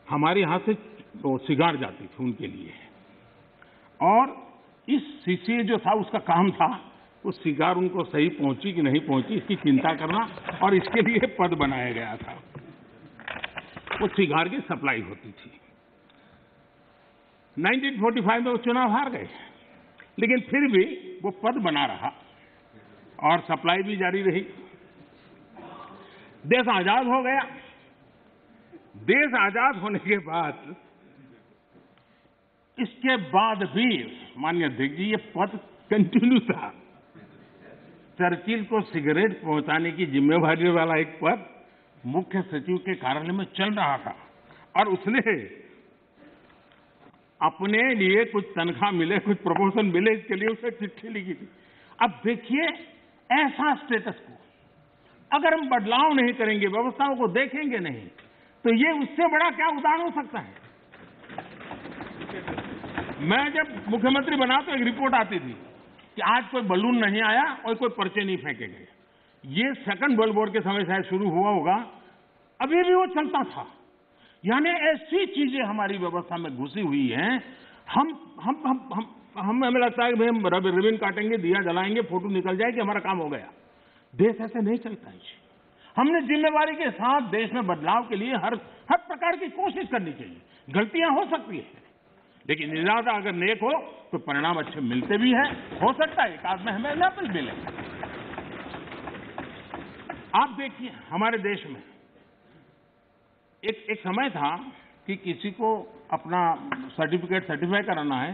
हमारे यहाँ से सिगार जाती थी उनके लिए, और इस शीशे जो था उसका काम था वो सिगार उनको सही पहुंची कि नहीं पहुंची इसकी चिंता करना, और इसके लिए पद बनाया गया था। वो सिगार की सप्लाई होती थी। 1945 में वो चुनाव हार गए, लेकिन फिर भी वो पद बना रहा और सप्लाई भी जारी रही। देश आजाद हो गया। देश आजाद होने के बाद इसके बाद भी माननीय अध्यक्ष जी ये पद कंटिन्यू था। चर्चिल को सिगरेट पहुंचाने की जिम्मेवारी वाला एक पद मुख्य सचिव के कार्यालय में चल रहा था, और उसने अपने लिए कुछ तनख्वाह मिले, कुछ प्रमोशन मिले, इसके लिए उसे चिट्ठी लिखी थी। अब देखिए ऐसा स्टेटस को अगर हम बदलाव नहीं करेंगे, व्यवस्थाओं को देखेंगे नहीं, तो ये उससे बड़ा क्या उदाहरण हो सकता है। मैं जब मुख्यमंत्री बना तो एक रिपोर्ट आती थी कि आज कोई बलून नहीं आया और कोई पर्चे नहीं फेंके गए। ये सेकंड वर्ल्ड वॉर के समय शायद शुरू हुआ होगा, अभी भी वो चलता था। यानी ऐसी चीजें हमारी व्यवस्था में घुसी हुई हैं। हमें लगता है कि भाई हम रिबन काटेंगे, दिया जलाएंगे, फोटो निकल जाएगी, हमारा काम हो गया। देश ऐसे नहीं चलता है। हमने जिम्मेवारी के साथ देश में बदलाव के लिए हर प्रकार की कोशिश करनी चाहिए। गलतियां हो सकती है, लेकिन इरादा अगर नेक हो तो परिणाम अच्छे मिलते भी हैं। हो सकता है एक आध में हमें न कुछ मिले। आप देखिए हमारे देश में एक समय था कि किसी को अपना सर्टिफिकेट सर्टिफाई कराना है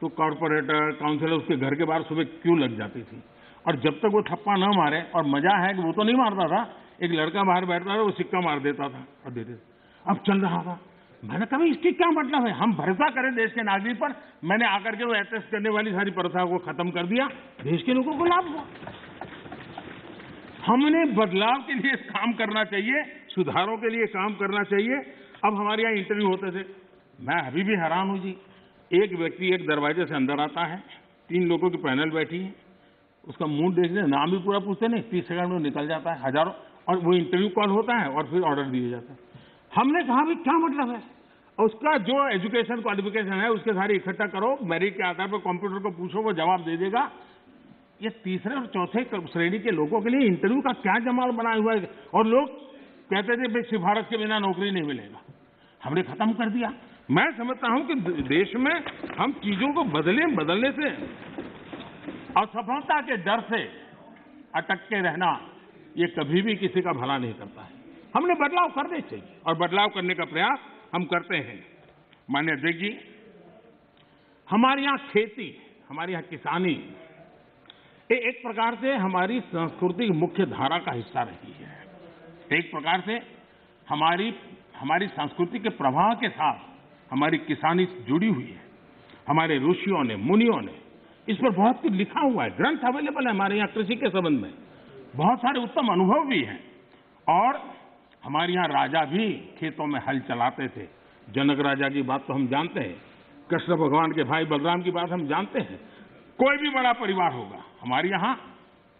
तो कॉर्पोरेटर, काउंसिलर उसके घर के बाहर सुबह क्यू लग जाती थी, और जब तक वो थप्पा न मारे, और मजा है कि वो तो नहीं मारता था, एक लड़का बाहर बैठता था, वो सिक्का मार देता था और देते। अब चल रहा था। मैंने कहा इसकी क्या मतलब है, हम भरोसा करें देश के नागरिक पर। मैंने आकर के वो अटेस्ट करने वाली सारी प्रथा को खत्म कर दिया, देश के लोगों को लाभ हुआ। हमने बदलाव के लिए काम करना चाहिए, सुधारों के लिए काम करना चाहिए। अब हमारे यहाँ इंटरव्यू होते थे, मैं अभी भी हैरान हूं जी। एक व्यक्ति एक दरवाजे से अंदर आता है, 3 लोगों की पैनल बैठी है, उसका मुंह देखने, नाम भी पूरा पूछते नहीं, 30 सेकंड में निकल जाता है हजारों, और वो इंटरव्यू कॉल होता है और फिर ऑर्डर दिए जाता है। हमने कहा भाई क्या मतलब है, और उसका जो एजुकेशन क्वालिफिकेशन है उसके सारे इकट्ठा करो, मेरिट के आधार पर कंप्यूटर को पूछो, वो जवाब दे देगा। ये तीसरे और चौथे श्रेणी के लोगों के लिए इंटरव्यू का क्या जमाल बना हुआ है, और लोग कहते थे भाई सिफारिश के बिना नौकरी नहीं मिलेगा। हमने खत्म कर दिया। मैं समझता हूं कि देश में हम चीजों को बदलने से, असफलता के डर से अटक के रहना, ये कभी भी किसी का भला नहीं करता है। हमने बदलाव करने चाहिए, और बदलाव करने का प्रयास हम करते हैं। माननीय अध्यक्ष जी, हमारे यहाँ खेती, हमारे यहाँ किसानी एक प्रकार से हमारी संस्कृति की मुख्य धारा का हिस्सा रही है। एक प्रकार से हमारी संस्कृति के प्रवाह के साथ हमारी किसानी जुड़ी हुई है। हमारे ऋषियों ने, मुनियों ने इस पर बहुत कुछ लिखा हुआ है, ग्रंथ अवेलेबल है हमारे यहाँ कृषि के संबंध में, बहुत सारे उत्तम अनुभव भी हैं। और हमारे यहाँ राजा भी खेतों में हल चलाते थे। जनक राजा की बात तो हम जानते हैं, कृष्ण भगवान के भाई बलराम की बात हम जानते हैं। कोई भी बड़ा परिवार होगा, हमारे यहाँ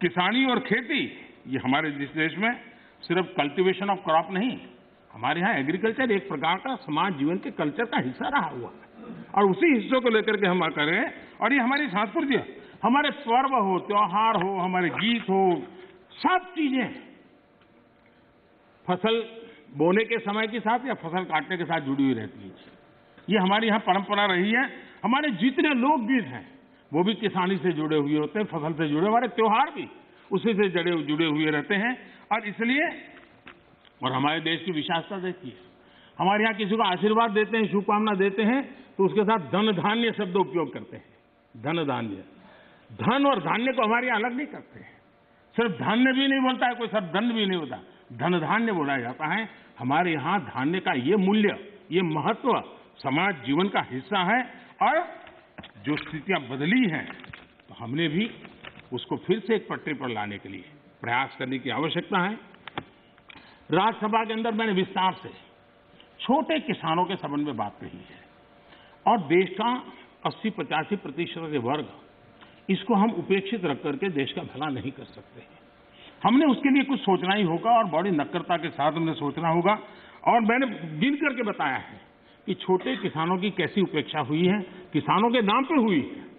किसानी और खेती, ये हमारे जिस देश में सिर्फ कल्टीवेशन ऑफ क्रॉप नहीं, हमारे यहाँ एग्रीकल्चर एक प्रकार का समाज जीवन के कल्चर का हिस्सा रहा हुआ है, और उसी हिस्से को लेकर के हम करें। और ये हमारी संस्कृति है, हमारे पर्व हो, त्योहार हो, हमारे गीत हो, सब चीजें फसल बोने के समय के साथ या फसल काटने के साथ जुड़ी हुई रहती है। ये हमारी यहाँ परंपरा रही है। हमारे जितने लोकगीत हैं वो भी किसानी से जुड़े हुए होते हैं, फसल से जुड़े। हमारे त्योहार भी उसी से जुड़े हुए रहते हैं। और इसलिए, और हमारे देश की विशालता देखिए, हमारे यहाँ किसी को आशीर्वाद देते हैं, शुभकामना देते हैं, तो उसके साथ धन धान्य शब्द उपयोग करते हैं। धन धान्य, धन और धान्य को हमारे यहाँ अलग नहीं करते हैं। सिर्फ धान्य भी नहीं बोलता है कोई, सिर्फ धन भी नहीं होता, धन धान्य बोला जाता है। हमारे यहाँ धान्य का ये मूल्य, ये महत्व समाज जीवन का हिस्सा है। और जो स्थितियां बदली हैं, तो हमने भी उसको फिर से एक पटरी पर लाने के लिए प्रयास करने की आवश्यकता है। राज्यसभा के अंदर मैंने विस्तार से छोटे किसानों के संबंध में बात कही है, और देश का 80-85% वर्ग, इसको हम उपेक्षित रख करके देश का भला नहीं कर सकते। हमने उसके लिए कुछ सोचना ही होगा, और बड़ी नक्करता के साथ हमने सोचना होगा। और मैंने गिन करके बताया है कि छोटे किसानों की कैसी उपेक्षा हुई है, किसानों के नाम पे हुई है।